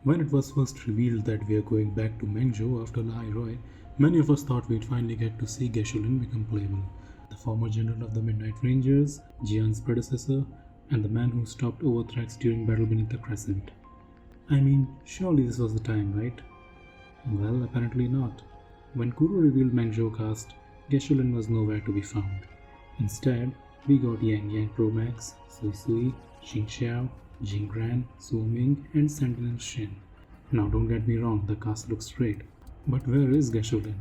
When it was first revealed that we are going back to Mengzhou after Lahai Roi, many of us thought we'd finally get to see Geshu Lin become playable. The former general of the Midnight Rangers, Jian's predecessor, and the man who stopped Overthrax during Battle Beneath the Crescent. I mean, surely this was the time, right? Well, apparently not. When Kuro revealed Mengzhou cast, Geshu Lin was nowhere to be found. Instead, we got Yang Yang Pro Max, Sui Sui, qingxiao, Jingran, Suoming, and Sentinel Shin. Now don't get me wrong, the cast looks great. But where is Geshu Lin?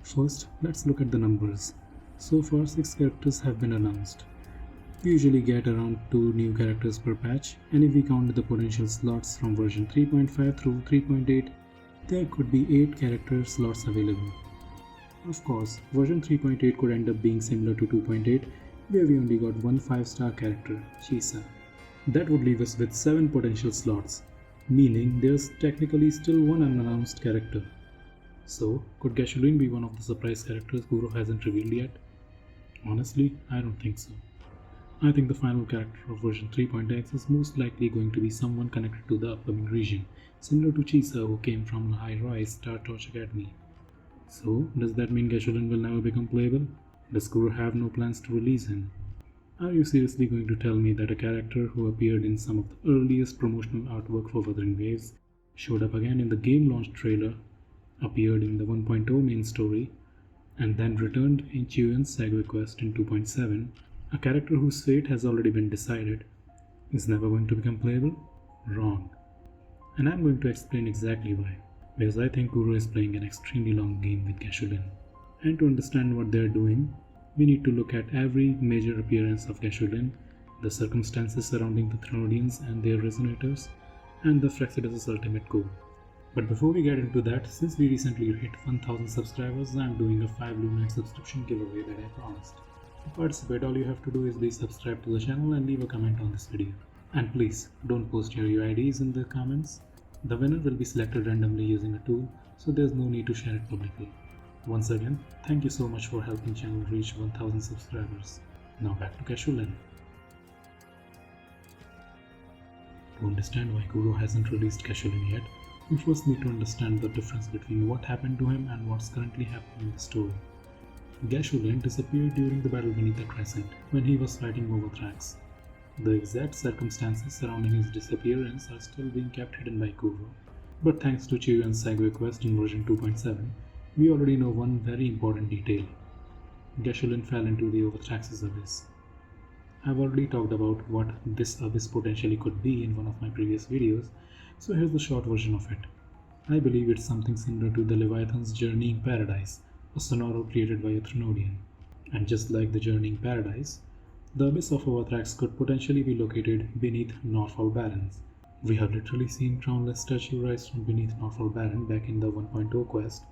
First, let's look at the numbers. So far 6 characters have been announced. We usually get around 2 new characters per patch, and if we count the potential slots from version 3.5 through 3.8, there could be 8 character slots available. Of course, version 3.8 could end up being similar to 2.8, where we only got one 5-star character, Chisa. That would leave us with 7 potential slots, meaning there's technically still one unannounced character. So, could Geshu Lin be one of the surprise characters Kuro hasn't revealed yet? Honestly, I don't think so. I think the final character of version 3.x is most likely going to be someone connected to the upcoming region, similar to Chisa who came from Lahai Roi's Star Torch Academy. So, does that mean Geshu Lin will never become playable? Does Kuro have no plans to release him? Are you seriously going to tell me that a character who appeared in some of the earliest promotional artwork for Wuthering Waves, showed up again in the game launch trailer, appeared in the 1.0 main story, and then returned in Chuyen's segue quest in 2.7, a character whose fate has already been decided, is never going to become playable? Wrong. And I'm going to explain exactly why. Because I think Kuro is playing an extremely long game with Geshu Lin. And to understand what they're doing, we need to look at every major appearance of Geshu Lin, the circumstances surrounding the Thronians and their resonators, and the Frexidus' ultimate goal. But before we get into that, since we recently hit 1000 subscribers, I'm doing a 5 Blue Knight subscription giveaway that I promised. To participate, all you have to do is be subscribed to the channel and leave a comment on this video. And please, don't post your UIDs in the comments. The winner will be selected randomly using a tool, so there's no need to share it publicly. Once again, thank you so much for helping channel reach 1000 subscribers. Now back to Geshu Lin. To understand why Kuro hasn't released Geshu Lin yet, we first need to understand the difference between what happened to him and what's currently happening in the story. Geshu Lin disappeared during the Battle Beneath the Crescent when he was fighting Overthrax. The exact circumstances surrounding his disappearance are still being kept hidden by Kuro, but thanks to Chuyen's segue quest in version 2.7, we already know one very important detail. Geshu Lin fell into the Overthrax's abyss. I've already talked about what this abyss potentially could be in one of my previous videos, so here's the short version of it. I believe it's something similar to the Leviathan's Journeying Paradise, a sonoro created by a Thronian. And just like the Journeying Paradise, the abyss of Overthrax could potentially be located beneath Norfall Barrens. We have literally seen Crownless statue rise from beneath Norfall Barren back in the 1.0 quest,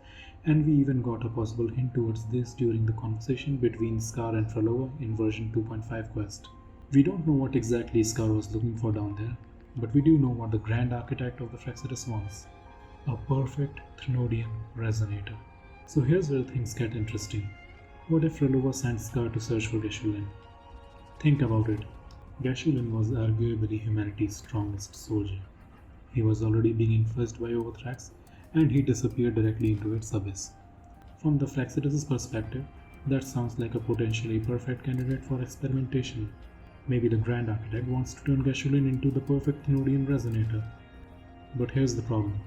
and we even got a possible hint towards this during the conversation between Scar and Frolova in version 2.5 quest. We don't know what exactly Scar was looking for down there, but we do know what the Grand Architect of the Frexidus wants: a perfect Thronian resonator. So here's where things get interesting. What if Frolova sent Scar to search for Geshu Lin? Think about it. Geshu Lin was arguably humanity's strongest soldier. He was already being influenced by Overthrax, and he disappeared directly into its abyss. From the Frexidus' perspective, that sounds like a potentially perfect candidate for experimentation. Maybe the Grand Architect wants to turn Geshu Lin into the perfect Thronian resonator. But here's the problem.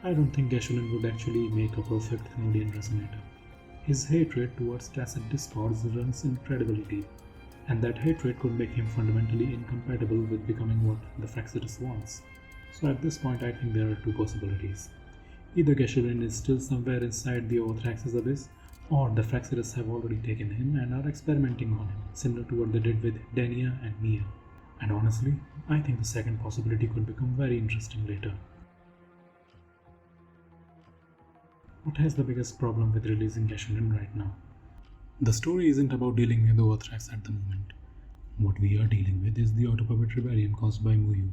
I don't think Geshu Lin would actually make a perfect Thronian resonator. His hatred towards tacit discords runs incredibly deep, and that hatred could make him fundamentally incompatible with becoming what the Frexidus wants. So at this point I think there are 2 possibilities. Either Geshu Lin is still somewhere inside the Overthrax's abyss, or the Frexidus have already taken him and are experimenting on him, similar to what they did with Denia and Mia. And honestly, I think the second possibility could become very interesting later. What has the biggest problem with releasing Geshu Lin right now? The story isn't about dealing with Overthrax at the moment. What we are dealing with is the Autopuppet rebellion caused by Muyu,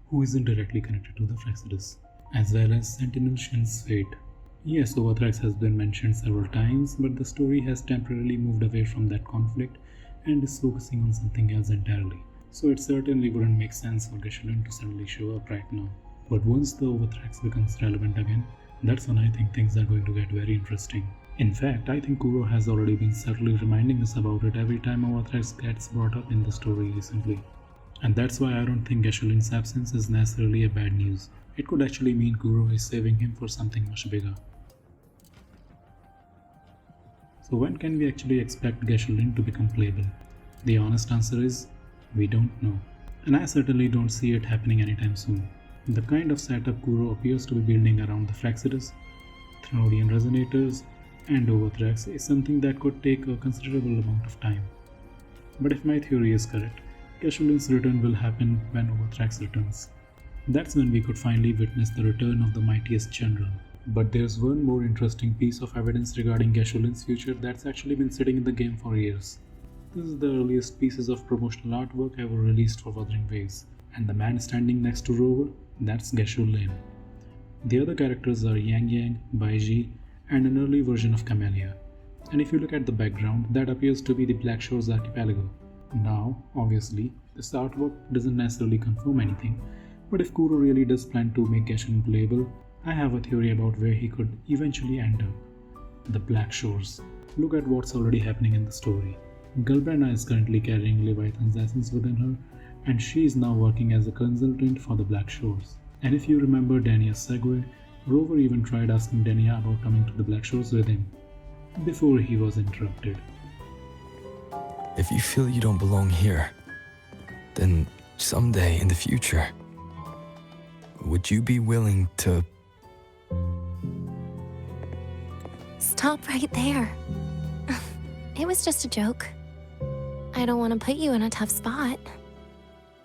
who isn't directly connected to the Frexidus, as well as Sentinel Shin's fate. Yes, Overthrax has been mentioned several times, but the story has temporarily moved away from that conflict and is focusing on something else entirely, so it certainly wouldn't make sense for Geshu Lin to suddenly show up right now. But once the Overthrax becomes relevant again, that's when I think things are going to get very interesting. In fact, I think Kuro has already been subtly reminding us about it every time Overthrax gets brought up in the story recently. And that's why I don't think Geshulin's absence is necessarily a bad news. It could actually mean Kuro is saving him for something much bigger. So when can we actually expect Geshu Lin to become playable? The honest answer is, we don't know. And I certainly don't see it happening anytime soon. The kind of setup Kuro appears to be building around the Flacidus, Thenodian resonators, and Overthrax is something that could take a considerable amount of time. But if my theory is correct, Geshu Lin's return will happen when Overthrax returns. That's when we could finally witness the return of the mightiest general. But there's one more interesting piece of evidence regarding Geshu Lin's future that's actually been sitting in the game for years. This is the earliest pieces of promotional artwork ever released for Wuthering Waves, and the man standing next to Rover, that's Geshu Lin. The other characters are Yang Yang, Baiji, and an early version of Camellia. And if you look at the background, that appears to be the Black Shores archipelago. Now, obviously, this artwork doesn't necessarily confirm anything, but if Kuro really does plan to make Geshu Lin playable, I have a theory about where he could eventually end up. The Black Shores. Look at what's already happening in the story. Galbrana is currently carrying Leviathan's essence within her, and she is now working as a consultant for the Black Shores. And if you remember Dania's segue, Rover even tried asking Dania about coming to the Black Shores with him, before he was interrupted. If you feel you don't belong here, then someday in the future, would you be willing to... Stop right there. It was just a joke. I don't want to put you in a tough spot.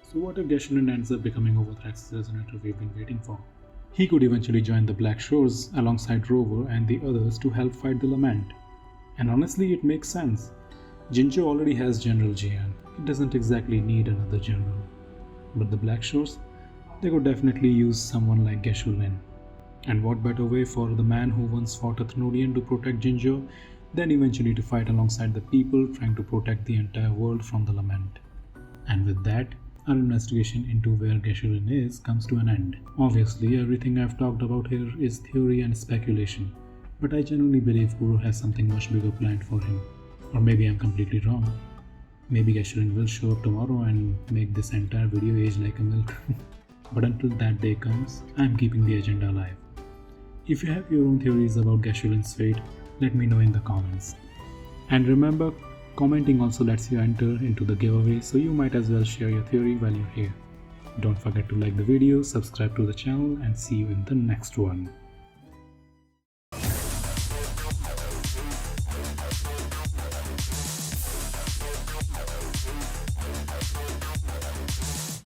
So what if Geshu Lin ends up becoming Overthrax's resonator we've been waiting for? He could eventually join the Black Shores alongside Rover and the others to help fight the Lament. And honestly, it makes sense. Jinzhou already has General Jian. It doesn't exactly need another general. But the Black Shores, they could definitely use someone like Geshu Lin. And what better way for the man who once fought a Thenodian to protect Jinzhou than eventually to fight alongside the people trying to protect the entire world from the Lament. And with that, our investigation into where Geshu Lin is comes to an end. Obviously, everything I've talked about here is theory and speculation, but I genuinely believe Kuro has something much bigger planned for him. Or maybe I'm completely wrong. Maybe Geshu Lin will show up tomorrow and make this entire video age like a milk. But until that day comes, I'm keeping the agenda alive. If you have your own theories about Geshu Lin's fate, let me know in the comments. And remember, commenting also lets you enter into the giveaway, so you might as well share your theory while you're here. Don't forget to like the video, subscribe to the channel, and see you in the next one.